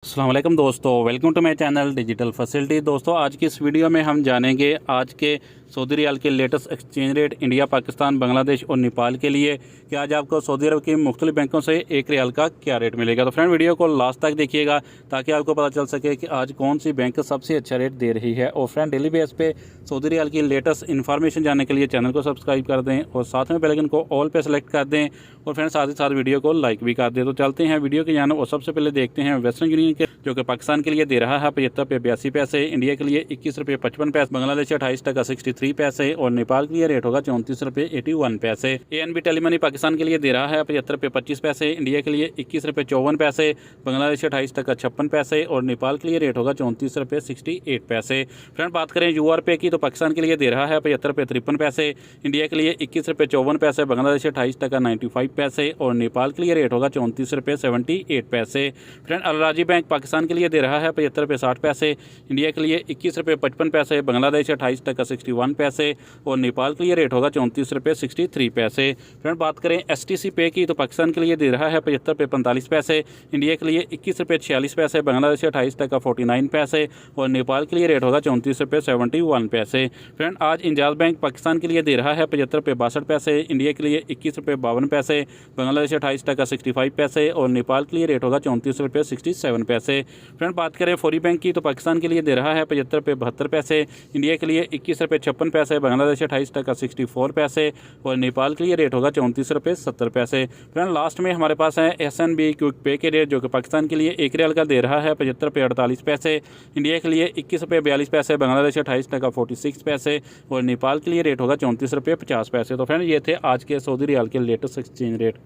अस्सलाम वालेकुम दोस्तों, welcome to my channel digital facility. दोस्तों, आज की इस वीडियो में हम जानेंगे आज के सऊदी रियाल के latest exchange rate India, Pakistan, Bangladesh और नेपाल के लिए कि आज आपको सऊदी अरब की मुख्तलिफ बैंकों से एक रियाल का क्या रेट मिलेगा। तो फ्रेंड, वीडियो को लास्ट तक देखिएगा ताकि आपको पता चल सके कि आज कौन सी बैंक सबसे अच्छा रेट दे रही है। और फ्रेंड, डेली बेस पे सऊदी रियाल की लेटेस्ट इन्फॉर्मेशन जानने के लिए चैनल को सब्सक्राइब कर दें और साथ में बेल आइकन को ऑल पे सेलेक्ट कर दें और फ्रेंड साथ ही साथ वीडियो को लाइक भी कर दें। तो चलते हैं वीडियो की जानिब और सबसे पहले देखते हैं वेस्टर्न यूनियन के, जो कि पाकिस्तान के लिए दे रहा है 75 रुपये 82 पैसे, इंडिया के लिए 21 रुपये 55 पैसे, बांग्लादेश 28 टका 63 पैसे और नेपाल के लिए रेट होगा 34 रुपये 81 पैसे। ANB टेलीमनी पाकिस्तान के लिए दे रहा है 75 रुपये 25 पैसे, इंडिया के लिए 21 रुपये 54 पैसे, बांग्लादेश 28 टका 56 पैसे और नेपाल के लिए रेट होगा 34 रुपये 68 पैसे। फ्रेंड, बात करें UR पे की तो पाकिस्तान के लिए दे रहा है 75 रुपये 53 पैसे, इंडिया के लिए 21 रुपये 54 पैसे, बांग्लादेश 28 टका 95 पैसे और नेपाल के लिए रेट होगा 34 रुपये 78 पैसे। फ्रेंड, अल राजी बैंक पाकिस्तान के लिए दे रहा है 75 रुपये 60 पैसे, इंडिया के लिए 21 रुपये 55 पैसे, बांग्लादेश 28 टका 61 पैसे और नेपाल के लिए रेट होगा 34 रुपये 63 पैसे। फ्रेंड, बात करें STC पे की तो पाकिस्तान के लिए दे रहा है 75 रुपये 45 पैसे, इंडिया के लिए 21 रुपये 46 पैसे, बांग्लादेश 28 टका 49 पैसे और नेपाल के लिए रेट होगा 34 रुपये 71 पैसे। फ्रेंड, आज इंजाज बैंक पाकिस्तान के लिए दे रहा है 75 रुपये 62 पैसे, इंडिया के लिए 21 रुपये 52 पैसे, बांग्लादेश 28 टका 65 पैसे और नेपाल के लिए रेट होगा 34 रुपये 67 पैसे। फ्रेंड, बात करें फौरी बैंक की तो पाकिस्तान के लिए दे रहा है 75 रुपये 72 पैसे, इंडिया के लिए 21 रुपये 56 पैसे, बांग्लादेश 28 टका 64 पैसे और नेपाल के लिए रेट होगा 34 रुपये 70 पैसे। फ्रेंड, लास्ट में हमारे पास है SNB क्विक पे के रेट, जो कि पाकिस्तान के लिए एक रियाल का दे रहा है 75 रुपये 48 पैसे, इंडिया के लिए 21 रुपये 42 पैसे, बांग्लादेश 28 टका 46 पैसे और नेपाल के लिए रेट होगा 34 रुपये 50 पैसे। तो फ्रेंड, ये थे आज के सऊदी रियाल के लेटेस्ट एक्सचेंज रेट।